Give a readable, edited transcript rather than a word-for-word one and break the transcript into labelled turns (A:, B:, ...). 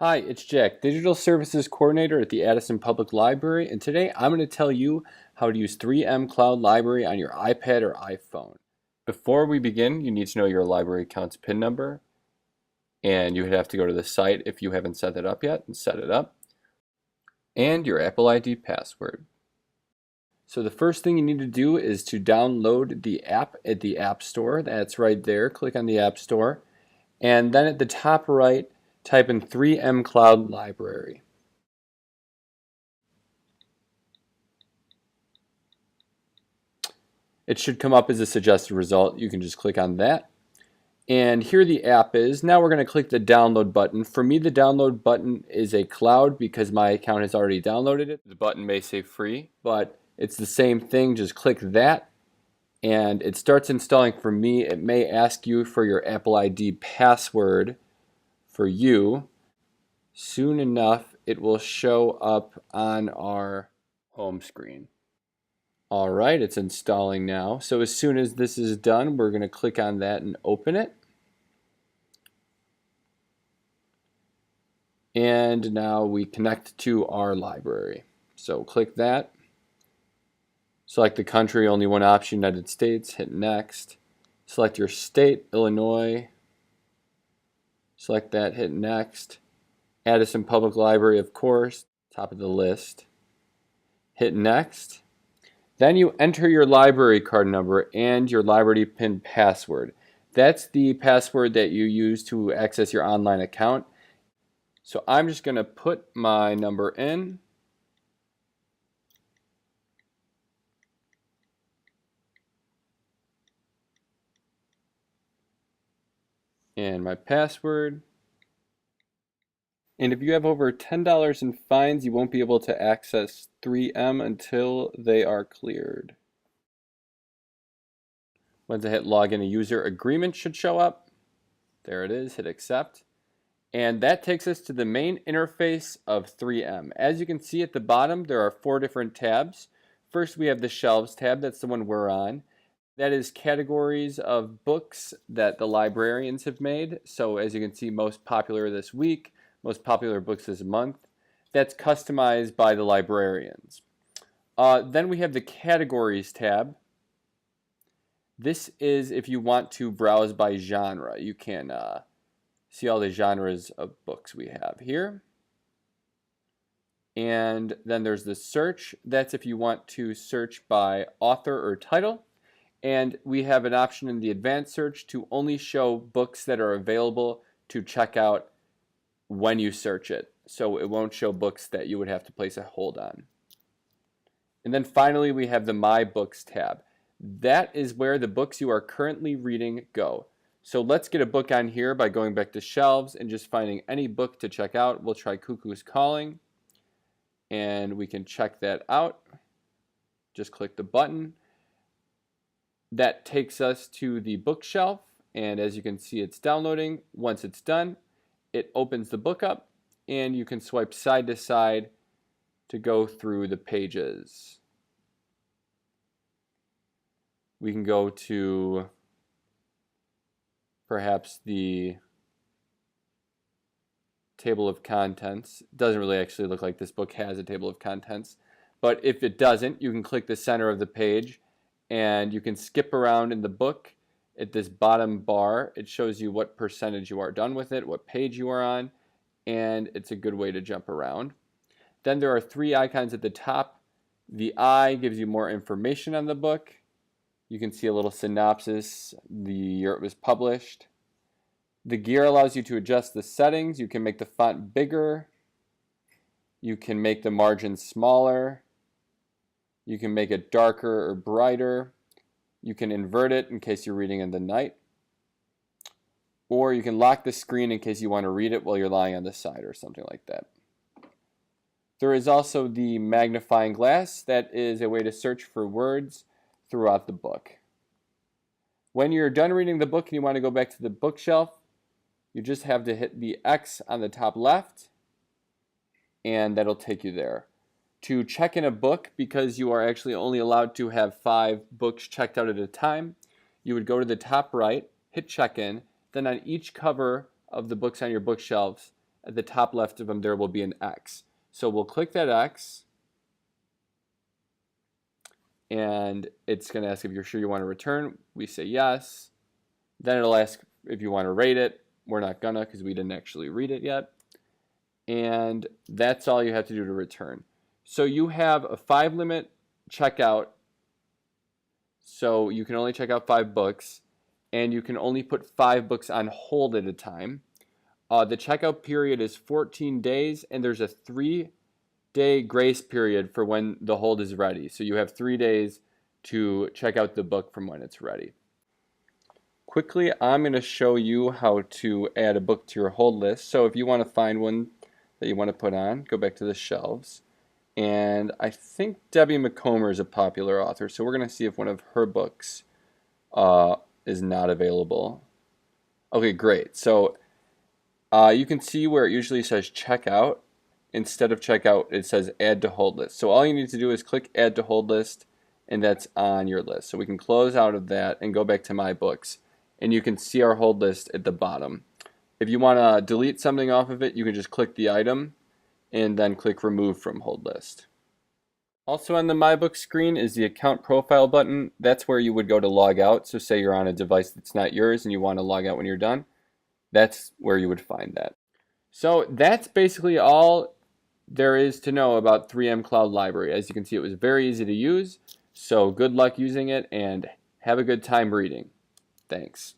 A: Hi, it's Jack, Digital Services Coordinator at the Addison Public Library, and today I'm going to tell you how to use 3M Cloud Library on your iPad or iPhone. Before we begin, you need to know your library account's PIN number, and you would have to go to the site if you haven't set that up yet and set it up, and your Apple ID password. So the first thing you need to do is to download the app at the App Store. That's right there. Click on the App Store, and then at the top right, type in 3M Cloud Library. It should come up as a suggested result. You can just click on that. And here the app is. Now we're going to click the download button. For me, the download button is a cloud because my account has already downloaded it. The button may say free, but it's the same thing. Just click that and it starts installing for me. It may ask you for your Apple ID password for you. Soon enough, it will show up on our home screen. All right, it's installing now. So as soon as this is done, we're going to click on that and open it. And now we connect to our library. So click that. Select the country, only one option, United States. Hit next. Select your state, Illinois. Select that, hit next. Addison Public Library, of course, top of the list. Hit next. Then you enter your library card number and your library PIN password. That's the password that you use to access your online account. So I'm just going to put my number in. And my password. And if you have over $10 in fines, you won't be able to access 3M until they are cleared. Once I hit login, a user agreement should show up. There it is, hit accept. And that takes us to the main interface of 3M. As you can see at the bottom, there are 4 different tabs. First, we have the Shelves tab. That's the one we're on. That is categories of books that the librarians have made. So as you can see, most popular this week, most popular books this month. That's customized by the librarians. Then we have the Categories tab. This is if you want to browse by genre. You can see all the genres of books we have here. And then there's the search. That's if you want to search by author or title. And we have an option in the advanced search to only show books that are available to check out when you search it. So it won't show books that you would have to place a hold on. And then finally, we have the My Books tab. That is where the books you are currently reading go. So let's get a book on here by going back to Shelves and just finding any book to check out. We'll try Cuckoo's Calling, and we can check that out. Just click the button. That takes us to the bookshelf, and as you can see, it's downloading. Once it's done, it opens the book up, and you can swipe side to side to go through the pages. We can go to perhaps the table of contents. It doesn't really actually look like this book has a table of contents, but if it doesn't, you can click the center of the page and you can skip around in the book. At this bottom bar, it shows you what percentage you are done with it, what page you are on, and it's a good way to jump around. Then there are 3 icons at the top. The eye gives you more information on the book. You can see a little synopsis, the year it was published. The gear allows you to adjust the settings. You can make the font bigger. You can make the margin smaller. You can make it darker or brighter. You can invert it in case you're reading in the night. Or you can lock the screen in case you want to read it while you're lying on the side or something like that. There is also the magnifying glass. That is a way to search for words throughout the book. When you're done reading the book and you want to go back to the bookshelf, you just have to hit the X on the top left, and that'll take you there. To check in a book, because you are actually only allowed to have 5 books checked out at a time, you would go to the top right, hit check in, then on each cover of the books on your bookshelves, at the top left of them there will be an X. So we'll click that X, and it's going to ask if you're sure you want to return. We say yes. Then it'll ask if you want to rate it. We're not gonna because we didn't actually read it yet. And that's all you have to do to return. So you have a 5 limit checkout. So you can only check out 5 books, and you can only put 5 books on hold at a time. The checkout period is 14 days, and there's a 3-day grace period for when the hold is ready. So you have 3 days to check out the book from when it's ready. Quickly, I'm going to show you how to add a book to your hold list. So if you want to find one that you want to put on, go back to the shelves. And I think Debbie McComber is a popular author, so we're going to see if one of her books is not available. Okay, great. So you can see where it usually says checkout. Instead of checkout, it says add to hold list. So all you need to do is click add to hold list, and that's on your list. So we can close out of that and go back to my books, and you can see our hold list at the bottom. If you want to delete something off of it, you can just click the item and then click remove from hold list. Also on the My Book screen is the account profile button. That's where you would go to log out. So say you're on a device that's not yours and you want to log out when you're done. That's where you would find that. So that's basically all there is to know about 3M Cloud Library. As you can see, it was very easy to use. So good luck using it and have a good time reading. Thanks.